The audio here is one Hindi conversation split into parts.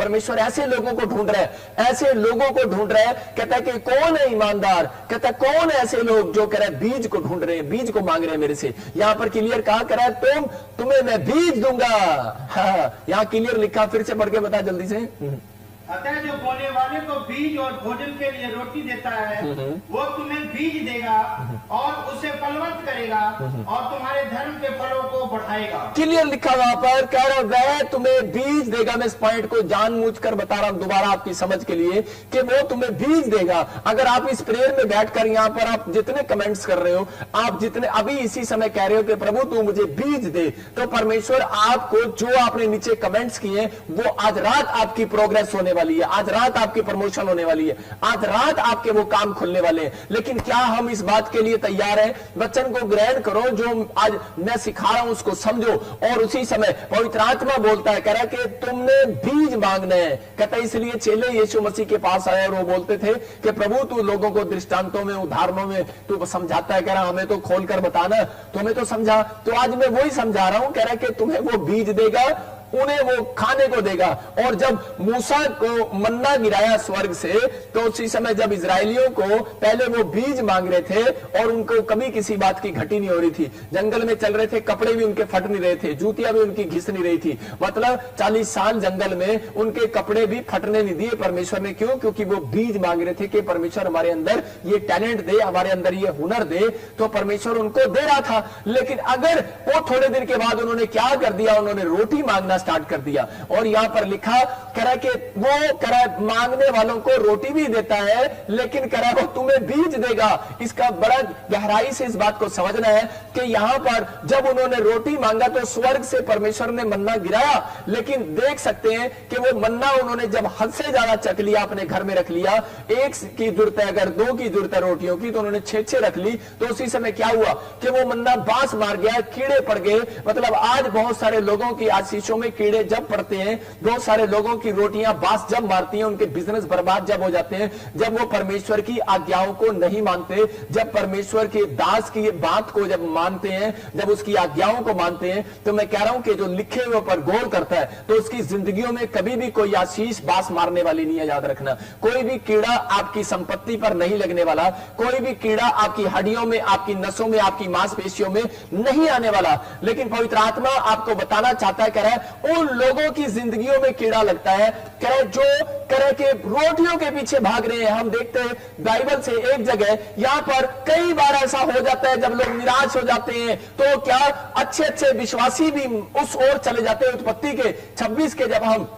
परमेश्वर ऐसे लोगों को ढूंढ रहे हैं, ऐसे लोगों को ढूंढ रहे हैं। कहता है कि कौन है ईमानदार, कहता है कौन है ऐसे लोग जो कह रहे हैं बीज को ढूंढ रहे हैं, बीज को मांग रहे हैं मेरे से। यहां पर क्लियर कहा कह रहा है तुम्हें मैं बीज दूंगा। हाँ, यहां क्लियर लिखा, फिर से पढ़ के बता जल्दी से। अतः जो बोने वाले को बीज और भोजन के लिए रोटी देता है वो तुम्हें बीज देगा और उसे फलवंत करेगा और तुम्हारे धर्म के फलों को बढ़ाएगा। क्लियर लिखा वहां पर, कह रहा वह तुम्हें बीज देगा। मैं इस पॉइंट को जानबूझकर बता रहा हूं दोबारा आपकी समझ के लिए कि वो तुम्हें बीज देगा। अगर आप इस प्रेयर में बैठकर यहां पर आप जितने कमेंट्स कर रहे हो, आप जितने अभी इसी समय कह रहे हो कि प्रभु तू मुझे बीज दे, तो परमेश्वर आपको जो आपने नीचे कमेंट्स किए वो आज रात आपकी प्रोग्रेस होने वाली है, आज रात आपकी प्रमोशन होने वाली है, आज रात आपके वो काम खुलने वाले हैं। लेकिन क्या हम इस बात के लिए तैयार हैं? वचन को ग्रहण करो, जो आज मैं सिखा रहा हूं उसको समझो। और उसी समय पवित्र आत्मा बोलता है, कह रहा है कि तुमने बीज मांगना है। कहता है इसलिए चेले यीशु मसीह के पास आए और वो बोलते थे कि प्रभु तू लोगों को दृष्टांतों में, उदाहरणों में तू समझाता है, कह रहा हमें तो खोलकर बताना, तुम्हें तो समझा। तो आज मैं वही समझा रहा हूं, कह रहा है कि तुम्हें वो बीज देगा, उन्हें वो खाने को देगा। और जब मूसा को मन्ना गिराया स्वर्ग से, तो उसी समय जब इजरायलियों को पहले वो बीज मांग रहे थे और उनको कभी किसी बात की घटी नहीं हो रही थी, जंगल में चल रहे थे, कपड़े भी उनके फट नहीं रहे थे, जूतियां भी उनकी घिस नहीं रही थी, मतलब 40 साल जंगल में उनके कपड़े भी फटने नहीं दिए परमेश्वर ने। क्यों? क्योंकि वो बीज मांग रहे थे कि परमेश्वर हमारे अंदर ये टैलेंट दे, हमारे अंदर ये हुनर दे, तो परमेश्वर उनको दे रहा था। लेकिन अगर वो थोड़े दिन के बाद उन्होंने क्या कर दिया, उन्होंने रोटी मांगना स्टार्ट कर दिया। और यहां पर लिखा कह रहा है कि वो कह रहा है मांगने वालों को रोटी भी देता है, लेकिन कह रहा है वो तुम्हें बीज देगा। इसका बड़ा गहराई से इस बात को समझना है कि यहां पर जब उन्होंने रोटी मांगा तो स्वर्ग से परमेश्वर ने मन्ना गिराया, लेकिन देख सकते हैं कि वो मन्ना उन्होंने जब हद से ज्यादा चख लिया, अपने घर में रख लिया, एक की जरूरत है, अगर 2 की जरूरत है रोटियों की, तो उन्होंने 6 रख ली। तो उसी समय क्या हुआ कि वो मन्ना बांस मार गया, कीड़े पड़ गए। मतलब आज बहुत सारे लोगों की आशीषों में कीड़े जब पड़ते हैं, बहुत सारे लोगों की रोटियां बांस जब मारती हैं, उनके बिजनेस बर्बाद जब हो जाते हैं, जब वो परमेश्वर की आज्ञाओं को नहीं मानते, जब परमेश्वर के दास की बात को जब मानते हैं, जब उसकी आज्ञाओं को मानते हैं। तो मैं कह रहा हूं कि जो लिखे हुए पर गौर करता है तो उसकी जिंदगियों में कभी भी कोई आशीष बांस मारने वाली नहीं है। याद रखना, कोई भी कीड़ा आपकी संपत्ति पर नहीं लगने वाला, कोई भी कीड़ा आपकी हड्डियों में, आपकी नसों में, आपकी मांसपेशियों में नहीं आने वाला। लेकिन पवित्र आत्मा आपको बताना चाहता है, कह रहा है उन लोगों की जिंदगियों में कीड़ा लगता है, कह रहे जो कह रहे कि रोटियों के पीछे भाग रहे हैं। हम देखते हैं बाइबल से एक जगह, यहां पर कई बार ऐसा हो जाता है जब लोग निराश हो जाते हैं तो क्या अच्छे विश्वासी भी उस ओर चले जाते हैं। उत्पत्ति के 26 के जब हम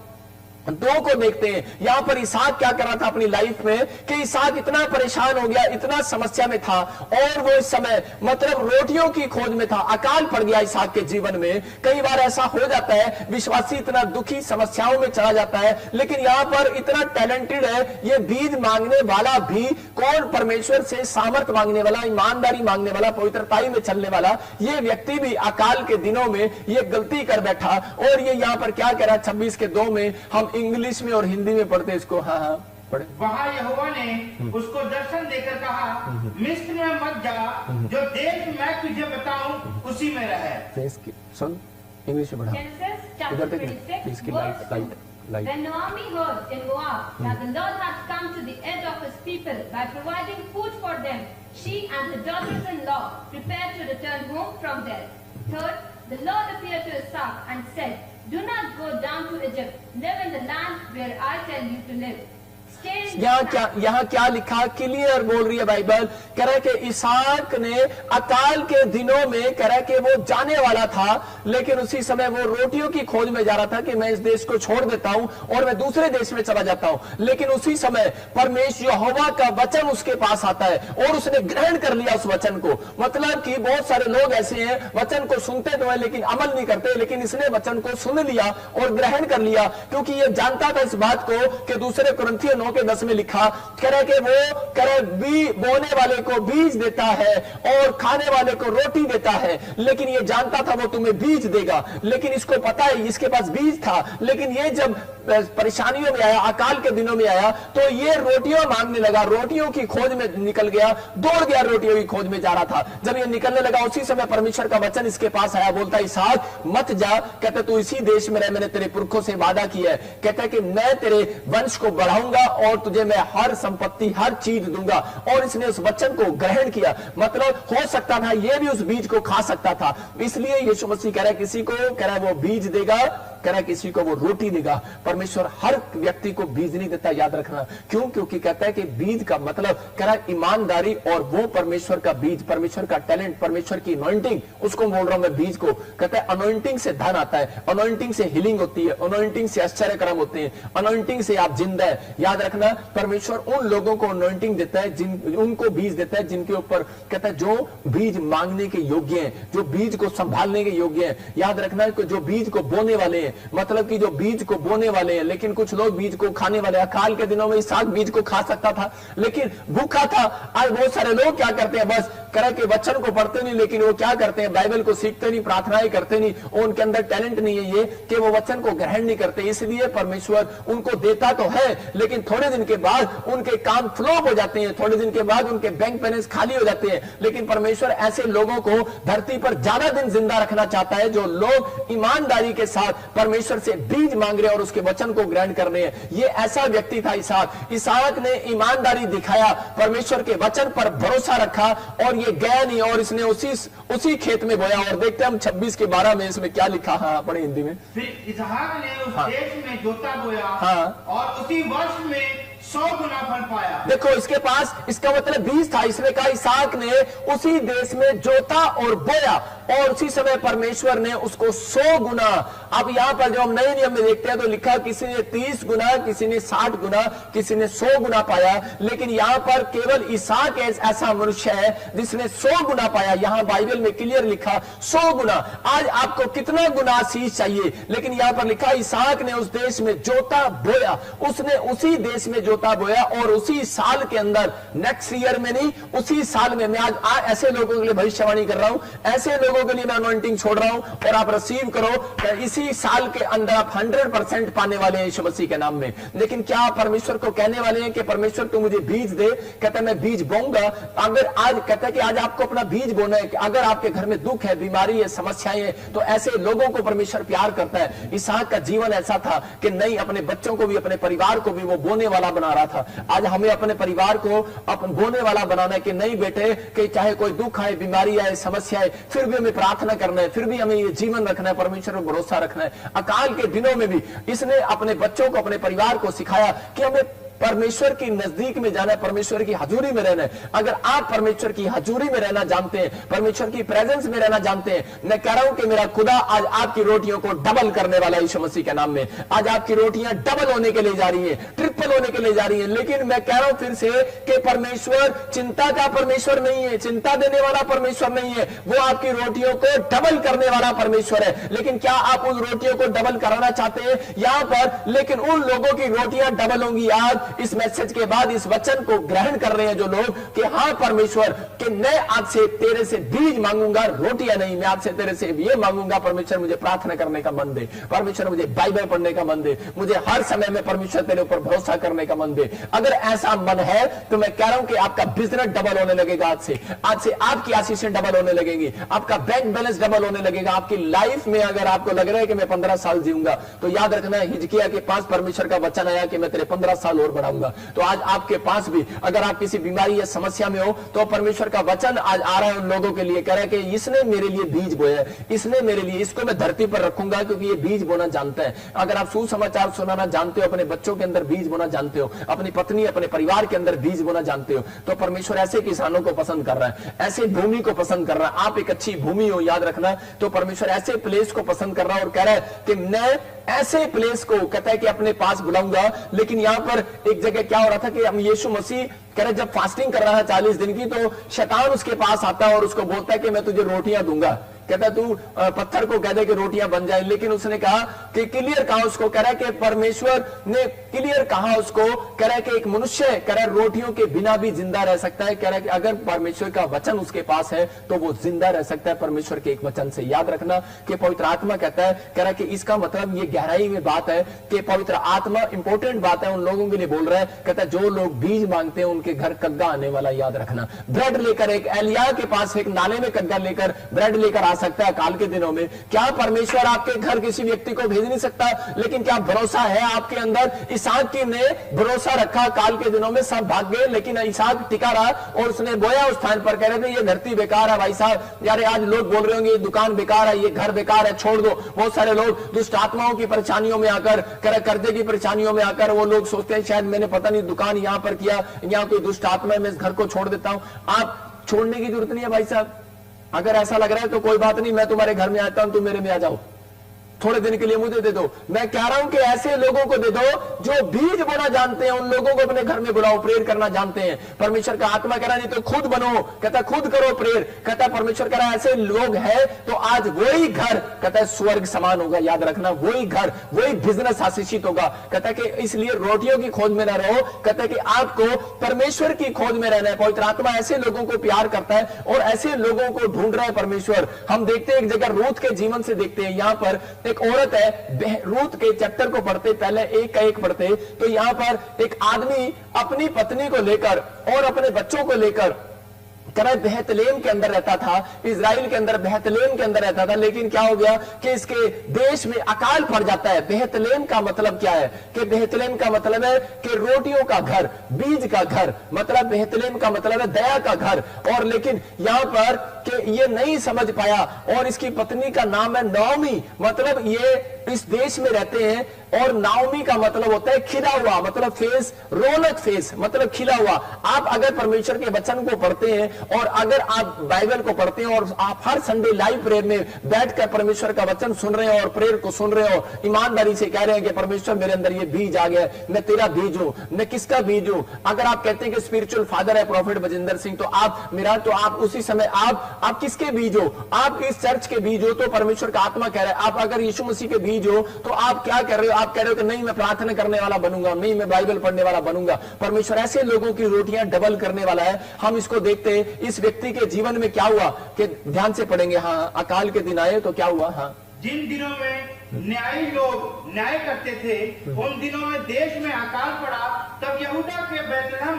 2 को देखते हैं, यहां पर इसहाक क्या कर रहा था अपनी लाइफ में कि इसहाक इतना परेशान हो गया, इतना समस्या में था, और वो इस समय मतलब रोटियों की खोज में था। अकाल पड़ गया इसहाक के जीवन में। कई बार ऐसा हो जाता है, विश्वासी इतना दुखी समस्याओं में चला जाता है, लेकिन यहां पर इतना टैलेंटेड है ये बीज मांगने वाला भी, कौन? परमेश्वर से सामर्थ मांगने वाला, ईमानदारी मांगने वाला, पवित्रताई में चलने वाला ये व्यक्ति भी अकाल के दिनों में ये गलती कर बैठा। और ये यहां पर क्या कह रहा है 26 के 2 में, हम इंग्लिश में और हिंदी में पढ़ते इसको। हाँ हाँ पढ़े। वहाँ यहोवा ने उसको दर्शन देकर कहा, मिस्र में मत जा, जो देश मैं तुझे बताऊं उसी में रहे। सुन इंग्लिश में पढ़ा। इधर देख इसकी light. When Naomi heard in Moab that the Lord had come to the aid of his people by providing food for them, she and her daughters-in-law prepared to return home from there. Third, the Lord appeared to Isaac and said, do not go down to Egypt. Live in the land where I tell you to live. यहाँ क्या लिखा? क्लियर बोल रही है बाइबल, कह रहा है कि इसहाक ने अकाल के दिनों में कह रहा है कि वो जाने वाला था, लेकिन उसी समय वो रोटियों की खोज में जा रहा था कि मैं इस देश को छोड़ देता हूं और मैं दूसरे देश में चला जाता हूं। लेकिन उसी समय परमेश्वर यहोवा का वचन उसके पास आता है और उसने ग्रहण कर लिया उस वचन को। मतलब कि बहुत सारे लोग ऐसे हैं वचन को सुनते तो है लेकिन अमल नहीं करते, लेकिन इसने वचन को सुन लिया और ग्रहण कर लिया, क्योंकि ये जानता था इस बात को कि दूसरे कुरिन्थियों 9:10 में लिखा, कह रहे कि वो कह रहे बोने वाले को बीज देता है और खाने वाले को रोटी देता है, लेकिन ये जानता था वो तुम्हें बीज देगा। लेकिन इसको पता है इसके पास बीज था, लेकिन ये जब परेशानियों में आया, अकाल के दिनों में आया, तो ये रोटियां मांगने लगा, रोटियों की खोज में निकल गया, दौड़ गया, रोटियों की खोज में जा रहा था। जब ये निकलने लगा उसी समय परमेश्वर का वचन इसके पास आया, बोलता इसहाक मत जा, कहते तू इसी देश में रह, मैंने तेरे पुरखों से वादा किया है, कहता है कि मैं तेरे वंश को बढ़ाऊंगा और तुझे मैं हर संपत्ति हर चीज दूंगा। और इसने उस वचन को ग्रहण किया, मतलब हो सकता था ये भी उस बीज को खा सकता था। इसलिए यीशु मसीह कह रहा है किसी को कह रहा है वो बीज देगा, कह रहा है किसी को वो रोटी देगा। परमेश्वर हर व्यक्ति को बीज नहीं देता, याद रखना। क्यों? क्योंकि कहता है कि बीज का मतलब कह रहा है ईमानदारी, और वो परमेश्वर का बीज, परमेश्वर का टैलेंट, परमेश्वर की अनॉइंटिंग, उसको बोल रहा हूं मैं बीज को। कहता है अनॉइंटिंग से धन आता है, अनॉइंटिंग से हीलिंग होती है, अनॉइंटिंग से आश्चर्य कर्म होते हैं, अनॉइंटिंग से आप जिंदा है। याद रखना परमेश्वर उन लोगों को अनॉइंटिंग देता है उनको बीज देता है जिनके ऊपर कहता है जो बीज मांगने के योग्य हैं, जो बीज को संभालने के योग्य हैं। याद रखना जो बीज को बोने वाले हैं, मतलब कि जो बीज को बोने वाले हैं। लेकिन कुछ लोग बीज को खाने वाले, अकाल के दिनों में इसहाक बीज को खा सकता था लेकिन भूखा था। आज बहुत सारे लोग क्या करते हैं, बस कह के वचन को पढ़ते नहीं, लेकिन वो क्या करते हैं, बाइबल को सीखते नहीं, प्रार्थनाएं करते नहीं, उनके अंदर टैलेंट नहीं है ये कि वो वचन को ग्रहण नहीं करते। इसलिए परमेश्वर उनको देता तो है, लेकिन थोड़े दिन के बाद उनके काम फ्लॉप हो जाते हैं, थोड़े दिन के बाद उनके बैंक बैलेंस खाली हो जाते हैं। लेकिन परमेश्वर ऐसे लोगों को धरती पर ज्यादा दिन जिंदा रखना चाहता है जो लोग ईमानदारी के साथ परमेश्वर से बीज मांग रहे और उसके वचन को ग्रहण कर रहे हैं। ये ऐसा व्यक्ति था इसहाक ने ईमानदारी दिखाया, परमेश्वर के वचन पर भरोसा रखा और ये गया नहीं, और इसने उसी खेत में बोया। और देखते हैं हम 26:12 में इसमें क्या लिखा है, पढ़े हिंदी में। फिर इसहाक ने उस देश में जोता बोया और उसी वर्ष में 100 गुना फल पाया। देखो इसके पास इसका मतलब बीज था। इसने कहा इसहाक ने उसी देश में जोता और बोया और उसी समय परमेश्वर ने उसको 100 गुना। अब यहां पर जो हम नए नियम में देखते हैं तो लिखा किसी ने 30 गुना, किसी ने 60 गुना, किसी ने 100 गुना पाया। लेकिन यहां पर केवल इसहाक ऐसा मनुष्य है जिसने 100 गुना पाया। यहां बाइबल में क्लियर लिखा 100 गुना। आज आपको कितना गुना आशीष चाहिए, लेकिन यहां पर लिखा इसहाक ने उस देश में जोता बोया। उसने उसी देश में जोता बोया और उसी साल के अंदर, नेक्स्ट ईयर में नहीं, उसी साल में। मैं आज ऐसे लोगों के लिए भविष्यवाणी कर रहा हूं, ऐसे लोगों के लिए मैं अनॉइंटिंग छोड़ रहा हूं और आप रिसीव करो। इसी साल के अंदर आप 100% पाने वाले हैं यीशु मसीह के नाम में। लेकिन क्या आप परमेश्वर को कहने वाले हैं कि परमेश्वर तू मुझे बीज दे? कहता है मैं बीज बोऊंगा। अगर आज कहता है कि आज आपको अपना बीज बोना है, अगर आपके घर में दुख है, बीमारी है, समस्याएं हैं, तो ऐसे लोगों को परमेश्वर प्यार करता है। इसहाक का जीवन ऐसा था कि नहीं, अपने बच्चों को भी, अपने परिवार को भी वो बोने वाला बना रहा था। आज हमें अपने परिवार को बोने वाला बनाना है कि नहीं बेटे, कि चाहे कोई दुख आए, बीमारी आए, समस्या आए, फिर भी हमें प्रार्थना करना है, फिर भी हमें ये जीवन रखना है, परमेश्वर पर भरोसा रखना है। अकाल के दिनों में भी इसने अपने बच्चों को, अपने परिवार को सिखाया कि हमें परमेश्वर की नजदीक में जाना है, परमेश्वर की हजूरी में रहना है। अगर आप परमेश्वर की हजूरी में रहना जानते हैं, परमेश्वर की प्रेजेंस में रहना जानते हैं, मैं कह रहा हूं कि मेरा खुदा आज आपकी रोटियों को डबल करने वाला है यीशु मसीह के नाम में। आज आपकी रोटियां डबल होने के लिए जा रही है, ट्रिपल होने के लिए जा रही है। लेकिन मैं कह रहा हूं फिर से कि परमेश्वर चिंता का परमेश्वर नहीं है, चिंता देने वाला परमेश्वर नहीं है, वो आपकी रोटियों को डबल करने वाला परमेश्वर है। लेकिन क्या आप उन रोटियों को डबल कराना चाहते हैं यहां पर? लेकिन उन लोगों की रोटियां डबल होंगी आज इस मैसेज के बाद, इस वचन को ग्रहण कर रहे हैं जो लोग कि हाँ परमेश्वर कि मैं आपसे तेरे से बीज मांगूंगा, रोटियां नहीं। मैं आपसे तेरे से ये मांगूंगा, परमेश्वर मुझे प्रार्थना करने का मन दे, परमेश्वर मुझे बाइबल पढ़ने का मन दे, मुझे हर समय में परमेश्वर तेरे ऊपर भरोसा करने का मन दे। अगर ऐसा मन है तो मैं कह रहा हूं कि आपका बिजनेस डबल होने लगेगा। आज से आपकी आशीषें डबल होने लगेंगी, आपका बैंक बैलेंस डबल होने लगेगा। आपकी लाइफ में अगर आपको लग रहा है कि मैं 15 साल जीऊंगा, तो याद रखना हिजकिय्याह के पास परमेश्वर का वचन आया कि मैं तेरे 15 साल और बढ़ाऊंगा। तो आज आपके पास भी अगर आप किसी बीमारी या समस्या में हो तो परमेश्वर का वचन आज आ रहा है उन लोगों के लिए, कह रहा है कि इसने मेरे लिए बीज बोया, इसने मेरे लिए, इसको मैं धरती पर रखूंगा क्योंकि ये बीज बोना जानता है। अगर आप सुसमाचार सुनाना जानते हो, अपने बच्चों के अंदर बीज बोना जानते हो, अपनी पत्नी, अपने परिवार के अंदर बीज बोना जानते हो, तो परमेश्वर ऐसे किसानों को पसंद कर रहा है, ऐसे भूमि को पसंद कर रहा है। आप एक अच्छी भूमि हो, याद रखना। तो परमेश्वर ऐसे प्लेस को पसंद कर रहा है और कह रहा है कि मैं ऐसे प्लेस को, कहता है कि अपने पास बुलाऊंगा। लेकिन यहां पर एक जगह क्या हो रहा था कि हम यीशु मसीह कह रहे जब फास्टिंग कर रहा है 40 दिन की, तो शैतान उसके पास आता है और उसको बोलता है कि मैं तुझे रोटियां दूंगा। कहता है तू पत्थर को कह दे कि रोटियां बन जाए, लेकिन उसने कहा कि क्लियर कहा उसको, कह रहा है कि परमेश्वर ने क्लियर कहा उसको, कह रहा है कि एक मनुष्य कह रहा है रोटियों के बिना भी जिंदा रह सकता है। कह रहा है कि अगर परमेश्वर का वचन उसके पास है तो वो जिंदा रह सकता है परमेश्वर के एक वचन से। याद रखना कि पवित्र आत्मा कहता है, कह रहा है कि इसका मतलब ये गहराई में बात है कि पवित्र आत्मा इंपॉर्टेंट बात है उन लोगों के लिए बोल रहा है। कहता है जो लोग बीज मांगते हैं उनके घर कग्गा आने वाला। याद रखना, ब्रेड लेकर एक एलिया के पास एक नाले में कग्गा लेकर ब्रेड लेकर आ सकता है काल के दिनों में। क्या परमेश्वर आपके घर किसी व्यक्ति को भेज नहीं सकता? लेकिन क्या भरोसा है आपके अंदर? इसहाक की ने भरोसा रखा, काल के दिनों में सब भाग गए, लेकिन इसहाक टिका रहा और उसने बोया उस स्थान पर। कह रहे थे ये धरती बेकार है भाई साहब, यार आज लोग बोल रहे होंगे ये दुकान बेकार है, ये घर बेकार है, छोड़ दो। बहुत सारे लोग दुष्ट आत्माओं की परेशानियों में आकर, कर्जे की परेशानियों में आकर वो लोग सोचते हैं शायद मैंने पता नहीं दुकान यहां पर किया, यहां कोई दुष्ट आत्मा है, मैं इस घर को छोड़ देता हूं। आप छोड़ने की जरूरत नहीं है भाई साहब। अगर ऐसा लग रहा है तो कोई बात नहीं, मैं तुम्हारे घर में आता हूं, तुम मेरे में आ जाओ, थोड़े दिन के लिए मुझे दे दो। मैं कह रहा हूं कि ऐसे लोगों को दे दो जो बीज बोना जानते हैं, उन लोगों को अपने घर में बुलाओ, प्रेयर करना जानते हैं। परमेश्वर का आत्मा कह रहा नहीं तो खुद बनो, कहता खुद करो प्रेयर। कहता परमेश्वर कह रहा ऐसे लोग हैं तो आज वही घर कहता है स्वर्ग समान होगा। याद रखना, वही घर, वही बिजनेस आशीषित होगा। कहता कि इसलिए रोटियों की खोज में न रहो, कहता कि आपको परमेश्वर की खोज में रहना है। पवित्र आत्मा ऐसे लोगों को प्यार करता है और ऐसे लोगों को ढूंढ रहा है परमेश्वर। हम देखते हैं एक जगह रूत के जीवन से देखते हैं, यहां पर एक औरत है, रूत के चैप्टर को पढ़ते पहले एक का एक पढ़ते तो यहां पर एक आदमी अपनी पत्नी को लेकर और अपने बच्चों को लेकर बेहतलेम के अंदर रहता था, इजराइल के अंदर बेहतलेम के अंदर रहता था। लेकिन क्या हो गया कि इसके देश में अकाल पड़ जाता है। बेहतलेम का मतलब क्या है कि बेहतलेम का मतलब है कि रोटियों का घर, बीज का घर, मतलब बेहतलेम का मतलब है दया का घर। और लेकिन यहां पर कि ये नहीं समझ पाया और इसकी पत्नी का नाम है नौमी, मतलब ये इस देश में रहते हैं और नाओमी का मतलब होता है खिला हुआ, मतलब फेस, रौनक फेस, मतलब खिला हुआ। आप अगर परमेश्वर के वचन को पढ़ते हैं और अगर आप बाइबल को पढ़ते हैं और आप हर संडे लाइव प्रेयर में बैठकर परमेश्वर का वचन सुन रहे हो और प्रेयर को सुन रहे हो, ईमानदारी से कह रहे हैं कि परमेश्वर मेरे अंदर ये बीज आ गया, मैं तेरा बीज हूं, मैं किसका बीज हूं। अगर आप कहते हैं कि स्पिरिचुअल फादर है प्रॉफेट बजिंदर सिंह, तो आप मेरा, तो आप उसी समय आप किसके बीज हो? आप इस चर्च के बीज हो। तो परमेश्वर का आत्मा कह रहा है आप अगर यीशु मसीह के बीज हो तो आप क्या कर रहे हो? आप कह रहे हो कि नहीं मैं प्रार्थना करने वाला बनूंगा, नहीं मैं बाइबल पढ़ने वाला बनूंगा। परमेश्वर ऐसे लोगों की रोटियां डबल करने वाला है। हम इसको देखते हैं इस व्यक्ति के जीवन में क्या हुआ कि ध्यान से पढ़ेंगे। हाँ, अकाल के दिन आए तो क्या हुआ? हाँ, जिन दिनों में न्यायी लोग न्याय करते थे उन दिनों में देश में अकाल पड़ा। तब यहूदा के बैतलहम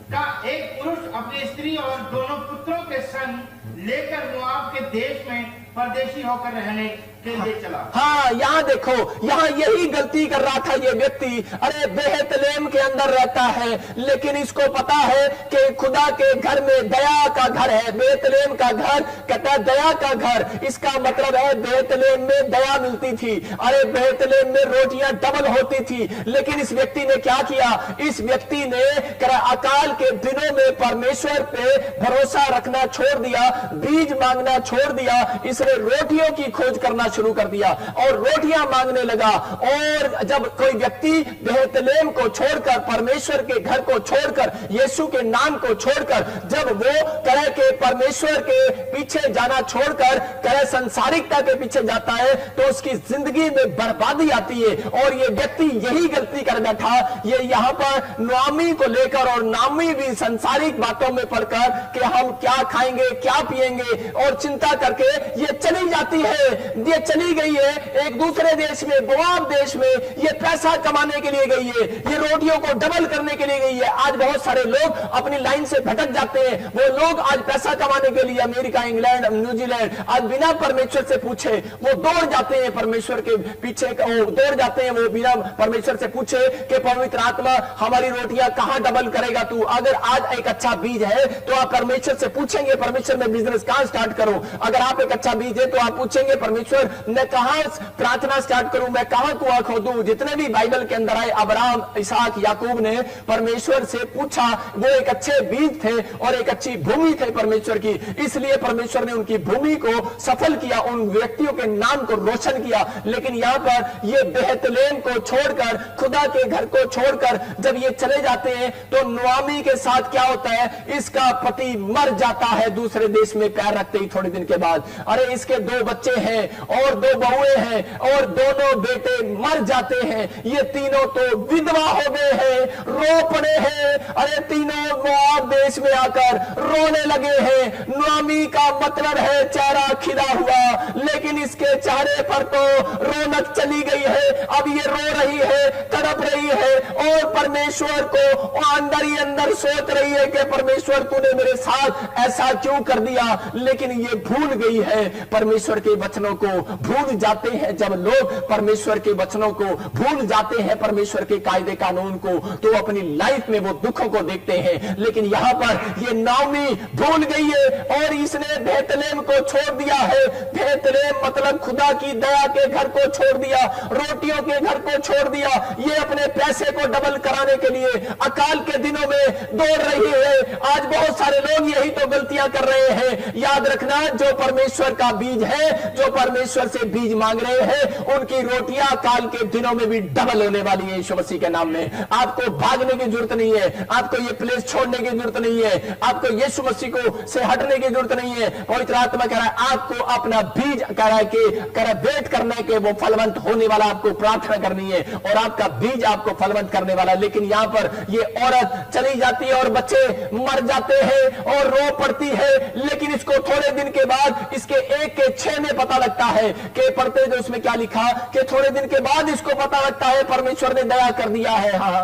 का एक पुरुष अपनी स्त्री और दोनों पुत्रों के संग लेकर मोआब के देश में परदेशी होकर रहने के लिए चला। हाँ, यहाँ देखो, यहाँ यही गलती कर रहा था ये व्यक्ति। अरे बेहतलेम के अंदर रहता है लेकिन इसको पता है कि खुदा के घर में दया का घर है। बेहतलेम का घर कहता है दया का घर, इसका मतलब है बेहतलेम में दया मिलती थी। अरे बेहतलेम में रोटियां डबल होती थी। लेकिन इस व्यक्ति ने क्या किया? इस व्यक्ति ने अकाल के दिनों में परमेश्वर पे भरोसा रखना छोड़ दिया, बीज मांगना छोड़ दिया, इसने रोटियों की खोज करना शुरू कर दिया और रोटियां मांगने लगा। और जब कोई व्यक्ति बेहतलेम को छोड़कर, परमेश्वर के घर को छोड़कर, यीशु के नाम को छोड़कर, जब वो करे के परमेश्वर के पीछे जाना छोड़कर करे संसारिकता के पीछे जाता है तो उसकी जिंदगी में बर्बादी आती है। और ये व्यक्ति यही गलती कर बैठा। ये यहाँ पर नामी को लेकर और नामी भी संसारिक बातों में पढ़कर कि हम क्या खाएंगे, क्या पिएंगे और चिंता करके ये चली जाती है, ये चली गई है एक दूसरे देश में, मोआब देश में। ये पैसा कमाने के लिए गई है, ये रोटियों को डबल करने के लिए गई है। आज बहुत सारे लोग अपनी लाइन से भटक जाते हैं। वो लोग आज पैसा कमाने के लिए अमेरिका, इंग्लैंड, न्यूजीलैंड, आज बिना परमेश्वर से पूछे वो दौड़ जाते हैं, परमेश्वर के पीछे दौड़ जाते हैं। वो बिना परमेश्वर से पूछे कि पवित्र आत्मा हमारी रोटियां कहां डबल करेगा तू। अगर आज एक अच्छा बीज है तो आप परमेश्वर से पूछेंगे परमेश्वर में बिजनेस कहां स्टार्ट करूं। अगर आप एक अच्छा बीज है तो आप पूछेंगे परमेश्वर मैं कहां प्रार्थना स्टार्ट करूं, मैं कहां कुआं खोदूं। जितने भी बाइबल के अंदर आए, अब्राहम, इसहाक, याकूब ने परमेश्वर से पूछा। वो एक अच्छे बीज थे और एक अच्छी भूमि थे परमेश्वर की, इसलिए परमेश्वर ने उनकी भूमि को सफल किया, उन व्यक्तियों के नाम को रोशन किया। लेकिन यहां पर ये बेहतलेम को छोड़कर, खुदा के घर को छोड़कर जब ये चले जाते हैं तो नुआमी के साथ क्या होता है, इसका पति मर जाता है दूसरे देश में पैर रखते ही थोड़े दिन के बाद। अरे इसके 2 बच्चे हैं और 2 बहुएं हैं और दोनों बेटे मर जाते हैं। ये तीनों तो विधवा हो गए हैं, रो पड़े हैं। अरे तीनों मोआब देश में आकर रोने लगे हैं। नुआमी का मतलब है चेहरा खिला हुआ, लेकिन इसके चेहरे पर तो रौनक चली गई है। अब ये रो रही है, तड़प रही है और परमेश्वर को अंदर ही अंदर सोच रही है कि परमेश्वर तूने मेरे साथ ऐसा क्यों कर दिया। लेकिन ये भूल गई है परमेश्वर के वचनों को, भूल जाते हैं जब लोग परमेश्वर के वचनों को भूल जाते हैं, परमेश्वर के कायदे कानून को, तो अपनी लाइफ में वो दुखों को देखते हैं। लेकिन यहां पर ये नाओमी भूल गई है और इसने बेतलेहम को छोड़ दिया है। बेतलेहम मतलब खुदा की दया के घर को छोड़ दिया, रोटियों के घर को छोड़ दिया। ये अपने पैसे को डबल कराने के लिए अकाल के दिनों में दौड़ रही है। आज बहुत सारे लोग यही तो गलतियां कर रहे हैं। याद रखना, जो परमेश्वर का बीज है, जो परमेश्वर से बीज मांग रहे हैं, उनकी रोटियां अकाल के दिनों में भी डबल होने वाली है यीशु मसीह के नाम में। आपको भागने की जरूरत नहीं है, आपको ये प्लेस छोड़ने की जरूरत नहीं है, आपको यीशु मसीह को से हटने की जरूरत नहीं है। पवित्र आत्मा कह रहा है आपको अपना बीज कह रहा है कि वेट करना है कि वो फलवंत होने वाला, आपको प्रार्थना करनी है और आपका बीज आपको फलवंत करने वाला। लेकिन यहां पर ये औरत चली जाती है और बच्चे मर जाते हैं और रो पड़ती है। लेकिन इसको थोड़े दिन के बाद इसके 1 के 6 में पता लगता है कि पढ़ते जो उसमें क्या लिखा कि थोड़े दिन के बाद इसको पता लगता है परमेश्वर ने दया कर दिया है। हाँ,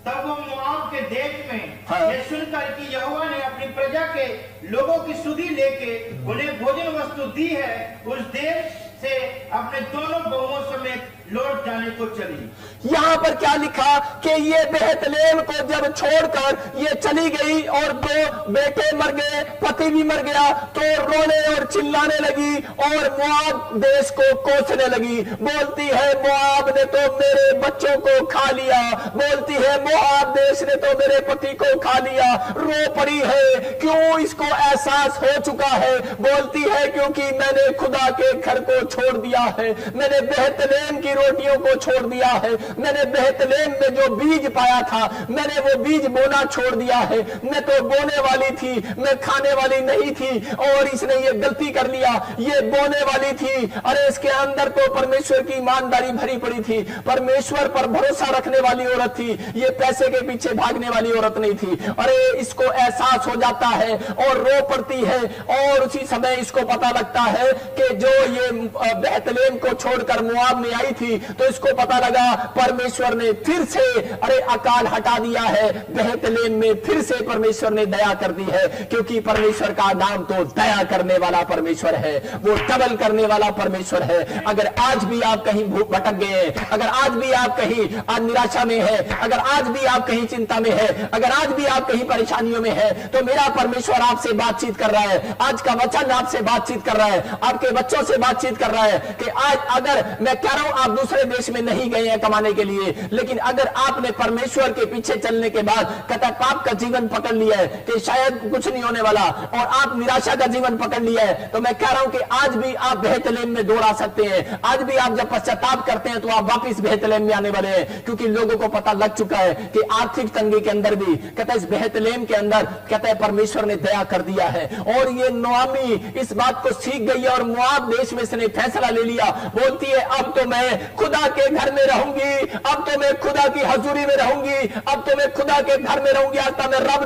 तब वो मोआब के देश में ये सुनकर कि यहोवा ने अपनी प्रजा के लोगों की सुधि लेके उन्हें भोजन वस्तु दी है, उस देश से अपने दोनों बहुओं समेत लौट जाने को चली। यहां पर क्या लिखा कि ये बेहतलेहम को जब छोड़कर ये चली गई और 2 बेटे मर गए, पति भी मर गया, तो रोने और चिल्लाने लगी और मोआब देश को कोसने लगी। बोलती है मोआब ने तो मेरे बच्चों को खा लिया, बोलती है मोआब देश ने तो मेरे पति को खा लिया। रो पड़ी है, क्यों इसको एहसास हो चुका है। बोलती है क्योंकि मैंने खुदा के घर को छोड़ दिया है, मैंने बेहतलेहम की रोटियों को छोड़ दिया है, मैंने बेहतलेहम में जो बीज पाया था मैंने वो बीज बोना छोड़ दिया है। मैं तो बोने वाली थी, मैं खाने वाली नहीं थी और इसने ये गलती कर लिया, ये बोने वाली थी। अरे इसके अंदर तो परमेश्वर की ईमानदारी भरी पड़ी थी, परमेश्वर पर भरोसा रखने वाली औरत थी, ये पैसे के पीछे भागने वाली औरत नहीं थी। अरे इसको एहसास हो जाता है और रो पड़ती है और उसी समय इसको पता लगता है कि जो ये बेहतलेहम को छोड़कर मोआब में आई थी, तो इसको पता लगा परमेश्वर ने फिर से अरे अकाल हटा दिया है, बेहतलेहम में फिर से परमेश्वर ने दया कर दी है। क्योंकि परमेश्वर का नाम तो दया करने वाला परमेश्वर है, वो डबल करने वाला परमेश्वर है। अगर आज भी आप कहीं भटक गए हैं, अगर आज भी आप कहीं निराशा में है, अगर आज भी आप कहीं चिंता में है, अगर आज भी आप कहीं परेशानियों में है, तो मेरा परमेश्वर आपसे बातचीत कर रहा है। आज का वचन आपसे बातचीत कर रहा है, आपके बच्चों से बातचीत कर रहा है कि आज अगर मैं कह रहा हूं आप दूसरे देश में नहीं गए हैं कमाने के लिए, लेकिन अगर आपने परमेश्वर के पीछे चलने के बाद कहता पाप का जीवन पकड़ लिया है कि शायद कुछ नहीं होने वाला और आप निराशा का जीवन पकड़ लिया है, तो मैं कह रहा हूं कि आज भी आप बेहतलेहम में दौड़ा सकते हैं। आज भी आप जब पश्चाताप करते हैं तो आप वापिस बेहतलेहम में आने वाले हैं। क्योंकि लोगों को पता लग चुका है कि आर्थिक तंगी के अंदर भी कहता है इस बेहतलेहम के अंदर कहता है परमेश्वर ने दया कर दिया है। और ये नुआमी इस बात को सीख गई है और मोआब देश में इसने फैसला ले लिया। बोलती है अब तो मैं खुदा के घर में रहूंगी, अब तो मैं खुदा की हजूरी में रहूंगी, अब तो मैं खुदा के घर में रहूंगी। आज तो मैं रब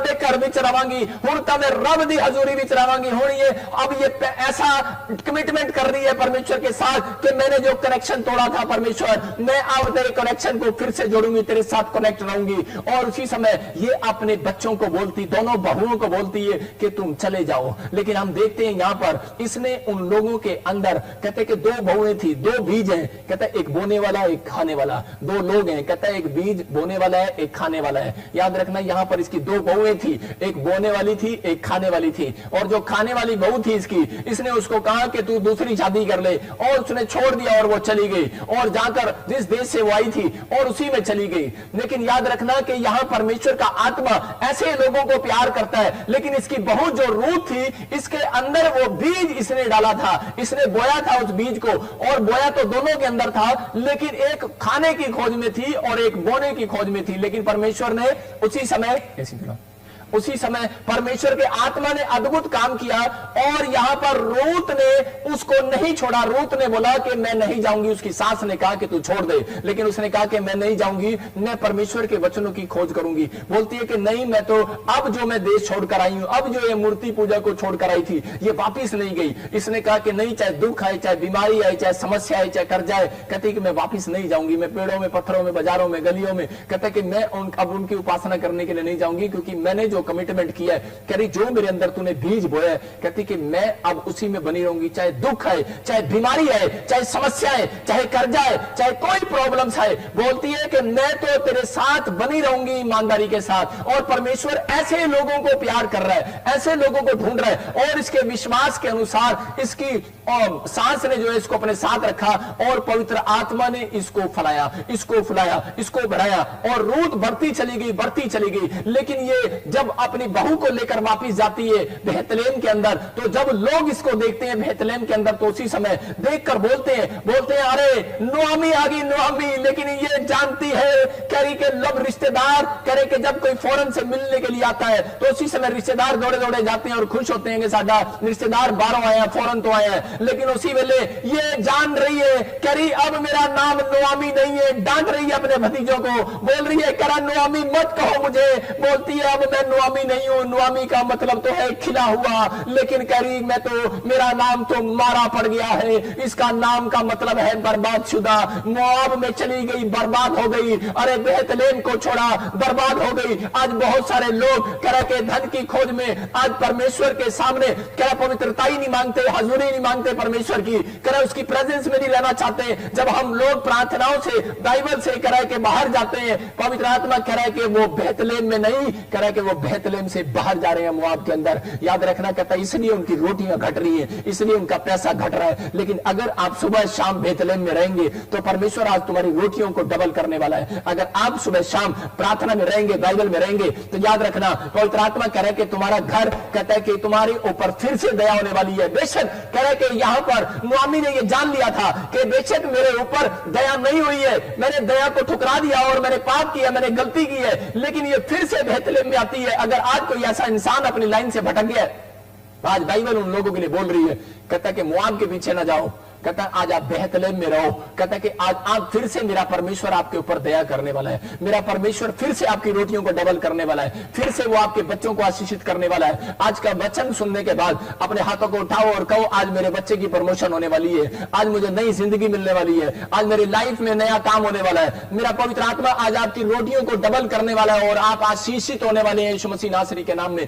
दे घर विच रवांगी, हुण तो मैं रब दी हजूरी विच रवांगी। हुण ये अब ये ऐसा कमिटमेंट कर रही है परमेश्वर के साथ कि मैंने जो कनेक्शन तोड़ा था परमेश्वर, मैं अब तेरे कनेक्शन को फिर से जोड़ूंगी, तेरे साथ कनेक्ट रहूंगी। और उसी समय ये अपने बच्चों को बोलती, दोनों बहुओं को बोलती है कि तुम चले जाओ। लेकिन हम देखते हैं यहां पर इसने उन लोगों के अंदर कहते कि 2 बहुएं थी, 2 बीज हैं हैं? कहता है एक बोने वाला एक खाने वाला, दो लोग हैं। कहता है एक बीज बोने वाला है, एक खाने वाला है। याद रखना यहां पर इसकी दो बहुएं थी, एक बोने वाली थी, एक खाने वाली थी। और जो खाने वाली बहू थी इसकी, इसने उसको कहा कि तू दूसरी शादी कर ले, और उसने छोड़ दिया और वो चली गई, और जाकर जिस देश से वो आई थी और उसी में चली गई। लेकिन याद रखना कि यहां परमेश्वर का आत्मा ऐसे लोगों को प्यार करता है। लेकिन इसकी बहू जो रूथ थी, इसके अंदर वो बीज इसने डाला था, इसने बोया था उस बीज को, और बोया तो दोनों के अंदर था, लेकिन एक खाने की खोज में थी और एक बोने की खोज में थी। लेकिन परमेश्वर ने उसी समय परमेश्वर के आत्मा ने अद्भुत काम किया, और यहां पर रूत ने उसको नहीं छोड़ा। रूत ने बोला कि मैं नहीं जाऊंगी। उसकी सास ने कहा कि तू छोड़ दे, लेकिन उसने कहा कि मैं नहीं जाऊंगी, मैं परमेश्वर के वचनों की खोज करूंगी। बोलती है कि नहीं, मैं तो अब जो मैं देश छोड़कर आई हूं, अब जो ये मूर्ति पूजा को छोड़कर आई थी, ये वापिस नहीं गई। इसने कहा कि नहीं, चाहे दुख आए, चाहे बीमारी आए, चाहे समस्या आए, चाहे कर्जा आए, कहती कि मैं वापिस नहीं जाऊंगी। मैं पेड़ों में, पत्थरों में, बाजारों में, गलियों में, कहता कि मैं अब उनकी उपासना करने के लिए नहीं जाऊंगी, क्योंकि मैंने जो कमिटमेंट किया है, कह रही जो मेरे अंदर तूने बीज बोया है, कहती कि मैं अब उसी में बनी रहूंगी। चाहे दुख आए, चाहे बीमारी आए, चाहे समस्या आए, चाहे कर्जा आए, चाहे कोई प्रॉब्लम्स आए, बोलती है कि मैं तो तेरे साथ बनी रहूंगी ईमानदारी के साथ। और परमेश्वर ऐसे लोगों को प्यार कर रहा है, ऐसे लोगों को ढूंढ रहा है, और इसके विश्वास के अनुसार इसकी सांस ने जो है इसको अपने साथ रखा, और पवित्र आत्मा ने इसको फैलाया, इसको फुलाया, इसको बढ़ाया, और रूत बढ़ती चली गई, बढ़ती चली गई। लेकिन ये जब अपनी बहू को लेकर वापिस जाती है बेहतलेम के अंदर, तो जब लोग इसको देखते हैं बेहतलेम के अंदर, तो उसी समय देखकर बोलते हैं अरे नुआमी आ गई, नुआमी। लेकिन ये जानती है, कह रही के लब रिश्तेदार, कह रहे कि जब कोई फौरन से मिलने के लिए आता है, तो उसी समय रिश्तेदार दौड़े दौड़े जाते हैं और खुश होते हैं कि साडा रिश्तेदार बाहरों आया, फौरन तो आया है। लेकिन उसी वेले ये जान रही है, कह रही अब मेरा नाम नुआमी नहीं है, डांट रही है अपने भतीजों को, बोल रही है करा नुआमी मत कहो मुझे। बोलती है अब मैं नुआमी नहीं हूं, नुआमी का मतलब तो है खिला हुआ, लेकिन कह रही मैं तो, मेरा नाम तो मारा पड़ गया है, इसका नाम का मतलब है बर्बाद शुदा। मोआब में चली गई, बर्बाद हो गई। अरे बेहतलेम को छोड़ा, बर्बाद हो गई। आज बहुत सारे लोग कह के धन की खोज में आज परमेश्वर के सामने कह पवित्रता ही नहीं मांगते, हजूरी नहीं मांगते परमेश्वर की, कह उसकी प्रेजेंस में नहीं रहना चाहते। जब हम लोग प्रार्थनाओं से, बाइबल से कह के बाहर जाते हैं, पवित्र आत्मा कह रहा है कि वो बेहतलेम में नहीं, कह रहा है कि वो बेहतलेम से बाहर जा रहे हैं मोआब के अंदर। याद रखना, कहता है इसलिए उनकी रोटियां घट रही है, इसलिए उनका पैसा घट रहा है। लेकिन अगर आप सुबह शाम बेहतलेम में रहेंगे, तो परमेश्वर आज तुम्हारी रोटियों को डबल करने वाला है। अगर आप सुबह शाम प्रार्थना में रहेंगे, बाइबल में रहेंगे, तो याद रखना पवित्र आत्मा कह रहा है कि तुम्हारा घर, कहता है कि तुम्हारे ऊपर फिर से दया होने वाली है। बेशक कह रहा है कि यहां पर नुआमी ने यह जान लिया था कि बेशक मेरे ऊपर दया नहीं हुई है, मैंने दया को ठुकरा दिया और मैंने पाप किया, मैंने गलती की है, लेकिन ये फिर से बेहतलेम में आती है। अगर आज कोई ऐसा इंसान अपनी लाइन से भटक गया, आज बाइबल उन लोगों के लिए बोल रही है, कहता है कि मोआब के पीछे ना जाओ, कहता है आज आप बेहतलेम में रहो। कहता है कि आज आप फिर से, मेरा परमेश्वर आपके ऊपर दया करने वाला है, मेरा परमेश्वर फिर से आपकी रोटियों को डबल करने वाला है, फिर से वो आपके बच्चों को आशीषित करने वाला है। आज का वचन सुनने के बाद अपने हाथों को उठाओ और कहो आज मेरे बच्चे की प्रमोशन होने वाली है, आज मुझे नई जिंदगी मिलने वाली है, आज मेरी लाइफ में नया काम होने वाला है। मेरा पवित्र आत्मा आज आपकी रोटियों को डबल करने वाला है और आप आशीषित होने वाले हैं यीशु मसीह नासरी के नाम में।